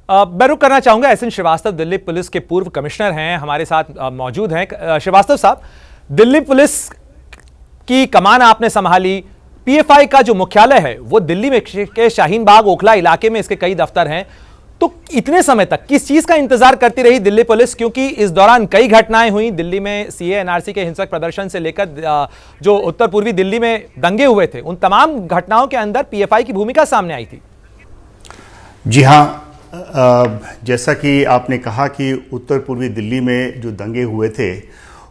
मैं रुक करना चाहूंगा एसएन श्रीवास्तव, दिल्ली पुलिस के पूर्व कमिश्नर हैं, हमारे साथ मौजूद हैं। श्रीवास्तव साहब, दिल्ली पुलिस की कमान आपने संभाली, पीएफआई का जो मुख्यालय है वो दिल्ली में के शाहीन बाग ओखला इलाके में इसके कई दफ्तर हैं, तो इतने समय तक किस चीज का इंतजार करती रही दिल्ली पुलिस? क्योंकि इस दौरान कई घटनाएं हुई दिल्ली में, सीए एनआरसी के हिंसक प्रदर्शन से लेकर जो उत्तर पूर्वी दिल्ली में दंगे हुए थे, उन तमाम घटनाओं के अंदर पीएफआई की भूमिका सामने आई थी। जी हाँ, जैसा कि आपने कहा कि उत्तर पूर्वी दिल्ली में जो दंगे हुए थे,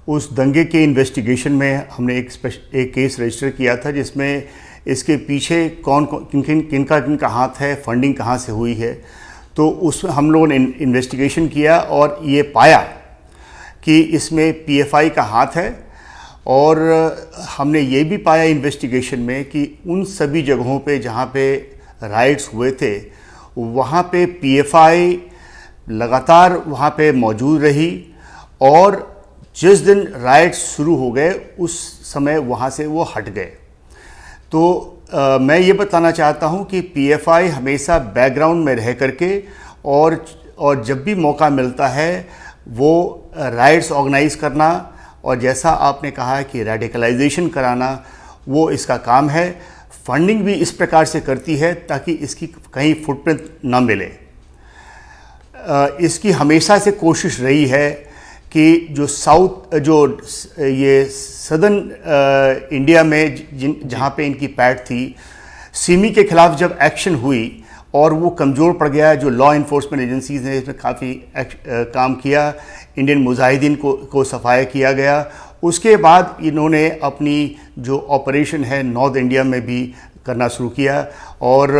उस दंगे के इन्वेस्टिगेशन में हमने एक केस रजिस्टर किया था जिसमें इसके पीछे किनका हाथ है, फंडिंग कहाँ से हुई है। तो उसमें हम लोगों ने इन्वेस्टिगेशन किया और ये पाया कि इसमें पीएफआई का हाथ है। और हमने ये भी पाया इन्वेस्टिगेशन में कि उन सभी जगहों पे जहाँ पे राइट्स हुए थे, वहाँ पे पीएफआई लगातार वहाँ पे मौजूद रही और जिस दिन राइट्स शुरू हो गए उस समय वहाँ से वो हट गए। तो मैं ये बताना चाहता हूँ कि पीएफआई हमेशा बैकग्राउंड में रह करके और जब भी मौका मिलता है वो राइट्स ऑर्गेनाइज करना और जैसा आपने कहा है कि रेडिकलाइजेशन कराना, वो इसका काम है। फंडिंग भी इस प्रकार से करती है ताकि इसकी कहीं फुटप्रिंट न मिले। इसकी हमेशा से कोशिश रही है कि जो ये सदर्न इंडिया में जहाँ पे इनकी पैठ थी, सिमी के खिलाफ जब एक्शन हुई और वो कमज़ोर पड़ गया, जो लॉ इन्फोर्समेंट एजेंसीज ने इसमें काफ़ी काम किया, इंडियन मुजाहिदीन को सफाया किया गया। उसके बाद इन्होंने अपनी जो ऑपरेशन है नॉर्थ इंडिया में भी करना शुरू किया और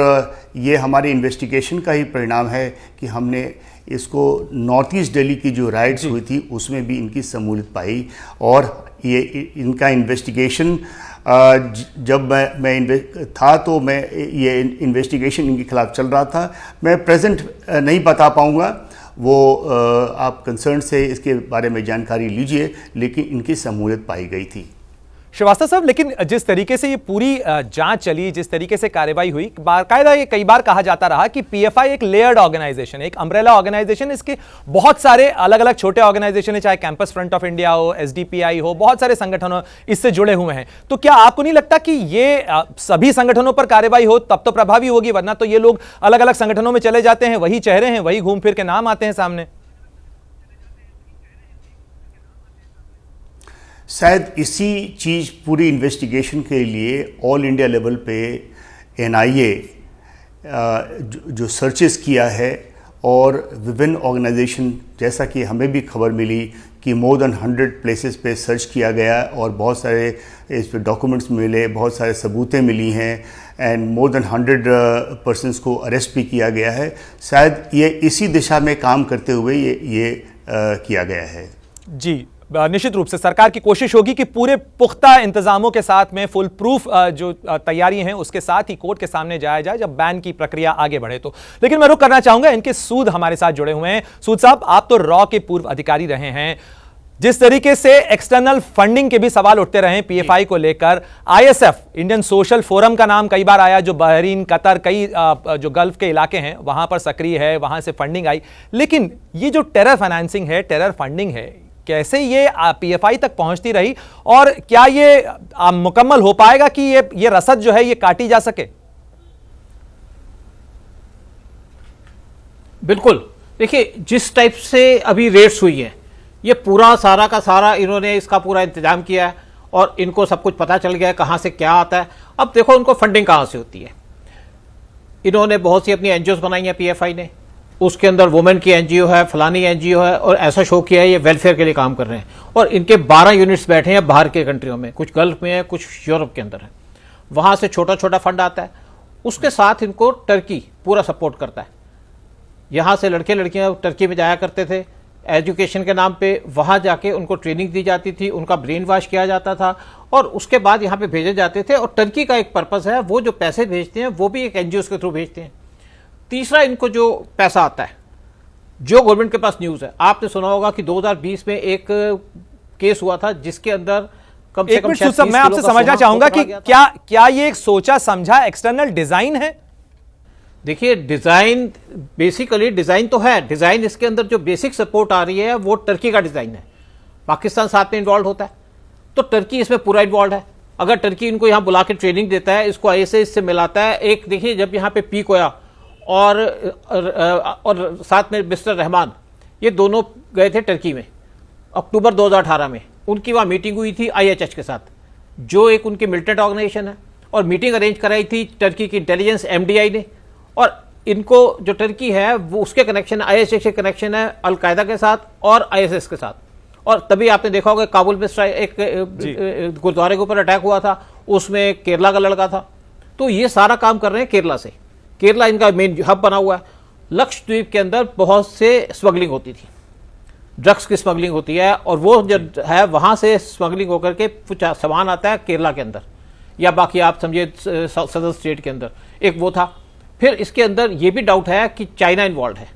ये हमारे इन्वेस्टिगेशन का ही परिणाम है कि हमने इसको नॉर्थ ईस्ट दिल्ली की जो राइट्स हुई थी उसमें भी इनकी शमूलियत पाई। और ये इनका इन्वेस्टिगेशन जब मैं था तो मैं ये इन्वेस्टिगेशन इनके खिलाफ चल रहा था। मैं प्रेजेंट नहीं बता पाऊँगा, वो आप कंसर्न से इसके बारे में जानकारी लीजिए, लेकिन इनकी शमूलियत पाई गई थी। श्रीवास्तव साहब, लेकिन जिस तरीके से ये पूरी जांच चली, जिस तरीके से कार्रवाई हुई, बाकायदा ये कई बार कहा जाता रहा कि पीएफआई एक लेयर्ड ऑर्गेनाइजेशन, एक अम्ब्रेला ऑर्गेनाइजेशन, इसके बहुत सारे अलग अलग छोटे ऑर्गेनाइजेशन है, चाहे कैंपस फ्रंट ऑफ इंडिया हो, एसडीपीआई हो, बहुत सारे संगठन इससे जुड़े हुए हैं। तो क्या आपको नहीं लगता कि ये सभी संगठनों पर कार्रवाई हो तब तो प्रभावी होगी, वरना तो ये लोग अलग अलग संगठनों में चले जाते हैं, वही चेहरे हैं, वही घूम फिर के नाम आते हैं सामने? शायद इसी चीज़ पूरी इन्वेस्टिगेशन के लिए ऑल इंडिया लेवल पे एनआईए जो सर्चेस किया है और विभिन्न ऑर्गेनाइजेशन, जैसा कि हमें भी खबर मिली कि मोर देन 100 प्लेसेस पे सर्च किया गया और बहुत सारे इस पे डॉक्यूमेंट्स मिले, बहुत सारे सबूतें मिली हैं एंड मोर देन 100 पर्सन्स को अरेस्ट भी किया गया है। शायद ये इसी दिशा में काम करते हुए ये किया गया है। जी, निश्चित रूप से सरकार की कोशिश होगी कि पूरे पुख्ता इंतजामों के साथ में फुल प्रूफ जो तैयारी हैं उसके साथ ही कोर्ट के सामने जाया जाए जब बैन की प्रक्रिया आगे बढ़े तो। लेकिन मैं रुक करना चाहूंगा, इनके सूद हमारे साथ जुड़े हुए हैं। सूद साहब, आप तो रॉ के पूर्व अधिकारी रहे हैं, जिस तरीके से एक्सटर्नल फंडिंग के भी सवाल उठते रहे पीएफआई को लेकर, आईएसएफ इंडियन सोशल फोरम का नाम कई बार आया, जो बहरीन, कतर, कई जो गल्फ के इलाके हैं वहां पर सक्रिय है, वहां से फंडिंग आई। लेकिन ये जो टेरर फाइनेंसिंग है, टेरर फंडिंग है, कैसे ये पीएफआई तक पहुंचती रही और क्या ये मुकम्मल हो पाएगा कि ये रसद जो है ये काटी जा सके? बिल्कुल, देखिए जिस टाइप से अभी रेड्स हुई है, ये पूरा सारा का सारा इन्होंने इसका पूरा इंतजाम किया है और इनको सब कुछ पता चल गया है कहां से क्या आता है। अब देखो उनको फंडिंग कहां से होती है। इन्होंने बहुत सी अपनी एनजीओ बनाई है पीएफआई ने, उसके अंदर वुमेन की एनजीओ है, फलानी एनजीओ है, और ऐसा शो किया है ये वेलफेयर के लिए काम कर रहे हैं। और इनके 12 यूनिट्स बैठे हैं बाहर के कंट्रियों में, कुछ गल्फ में है, कुछ यूरोप के अंदर है। वहां से छोटा छोटा फंड आता है, उसके साथ इनको टर्की पूरा सपोर्ट करता है। यहां से लड़के लड़कियां टर्की में जाया करते थे एजुकेशन के नाम पे, वहां जाके उनको ट्रेनिंग दी जाती थी, उनका ब्रेन वॉश किया जाता था और उसके बाद यहाँ पे भेजे जाते थे। और टर्की का एक पर्पस है, वो जो पैसे भेजते हैं वो भी एक एनजीओ के थ्रू भेजते हैं। तीसरा, इनको जो पैसा आता है, जो गवर्नमेंट के पास न्यूज़ है, आपने सुना होगा कि 2020 में एक केस हुआ था जिसके अंदर कम से कम मैं आपसे समझना चाहूंगा कि क्या ये एक सोचा समझा एक्सटर्नल डिजाइन है? देखिए डिजाइन, बेसिकली डिजाइन तो है, डिजाइन इसके अंदर जो बेसिक सपोर्ट आ रही है वो टर्की का डिजाइन है। पाकिस्तान साथ में इन्वॉल्व होता है तो टर्की इसमें पूरा इन्वॉल्व है। अगर टर्की इनको यहाँ बुला के ट्रेनिंग देता है, इसको ISIS से मिलाता है, एक देखिए जब यहाँ पे पीक होया और साथ में मिस्टर रहमान, ये दोनों गए थे टर्की में अक्टूबर 2018 में। उनकी वहाँ मीटिंग हुई थी IHH के साथ, जो एक उनकी मिलिटेंट ऑर्गेनाइजेशन है, और मीटिंग अरेंज कराई थी टर्की की इंटेलिजेंस MDI ने। और इनको जो टर्की है वो उसके कनेक्शन IHH के कनेक्शन है अलकायदा के साथ और ISIS के साथ। और तभी आपने देखा होगा काबुल में एक गुरुद्वारे के ऊपर अटैक हुआ था, उसमें केरला का लड़का था। तो ये सारा काम कर रहे हैं केरला से। केरला इनका मेन हब बना हुआ है। लक्षद्वीप के अंदर बहुत से स्मगलिंग होती थी, ड्रग्स की स्मगलिंग होती है, और वो जो है वहाँ से स्मगलिंग होकर के कुछ सामान आता है केरला के अंदर, या बाकी आप समझिए सदर स्टेट के अंदर, एक वो था। फिर इसके अंदर ये भी डाउट है कि चाइना इन्वॉल्व है।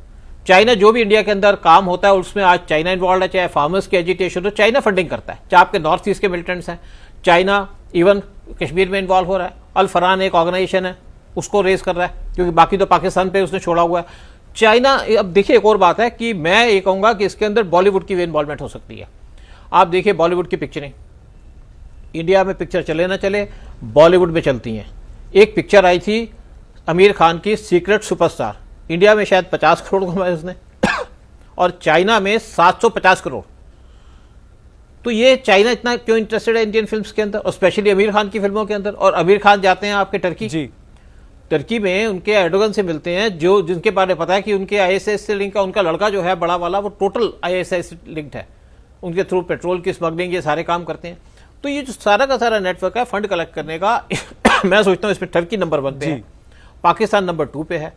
चाइना जो भी इंडिया के अंदर काम होता है उसमें आज चाइना इन्वॉल्व है, चाहे फार्मर्स की एजिटेशन हो, चाइना फंडिंग करता है। चाहे आपके नॉर्थ ईस्ट के मिलिटेंट्स हैं, चाइना इवन कश्मीर में इन्वॉल्व हो रहा है। अल फरहान एक ऑर्गेनाइजेशन है, उसको रेज कर रहा है, क्योंकि बाकी तो पाकिस्तान पे उसने छोड़ा हुआ है। चाइना, अब देखिए एक और बात है कि मैं ये कहूँगा कि इसके अंदर बॉलीवुड की भी इन्वॉल्वमेंट हो सकती है। आप देखिए बॉलीवुड की पिक्चरें, इंडिया में पिक्चर चले ना चले बॉलीवुड में चलती हैं। एक पिक्चर आई थी आमिर खान की सीक्रेट सुपरस्टार, इंडिया में शायद 50 करोड़ कमाए उसने और चाइना में 750 करोड़। तो ये चाइना इतना क्यों इंटरेस्टेड है इंडियन फिल्म्स के अंदर, और स्पेशली आमिर खान की फिल्मों के अंदर। और आमिर खान जाते हैं आपके टर्की जी, टर्की में उनके एर्डोगन से मिलते हैं, जो जिनके बारे में पता है कि उनके ISIS से लिंक है। उनका लड़का जो है बड़ा वाला वो टोटल ISIS लिंक्ड है, उनके थ्रू पेट्रोल की स्मगलिंग ये सारे काम करते हैं। तो ये जो सारा का सारा नेटवर्क है फंड कलेक्ट करने का मैं सोचता हूँ इसमें टर्की नंबर 1 पे है, पाकिस्तान नंबर 2 पे है,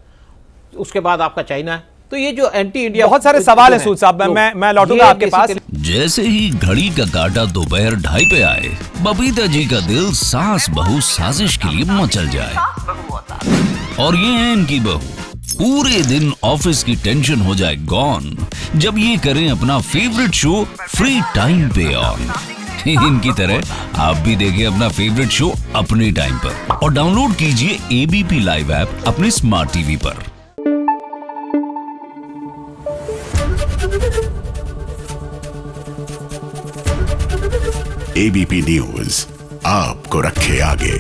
उसके बाद आपका चाइना है। तो ये जो एंटी इंडिया बहुत सारे सवाल हैं सूद साहब, मैं लौटूंगा आपके पास। जैसे ही घड़ी का काटा दोपहर 2:30 पे आए, बबीता जी का दिल सास बहू साजिश के लिए मचल जाए। और ये है इनकी बहू, पूरे दिन ऑफिस की टेंशन हो जाए गॉन जब ये करें अपना फेवरेट शो फ्री टाइम पे ऑन। इनकी तरह आप भी देखें अपना फेवरेट शो अपने टाइम पर और डाउनलोड कीजिए ABP लाइव ऐप अपने स्मार्ट टीवी पर। ABP न्यूज आपको रखे आगे।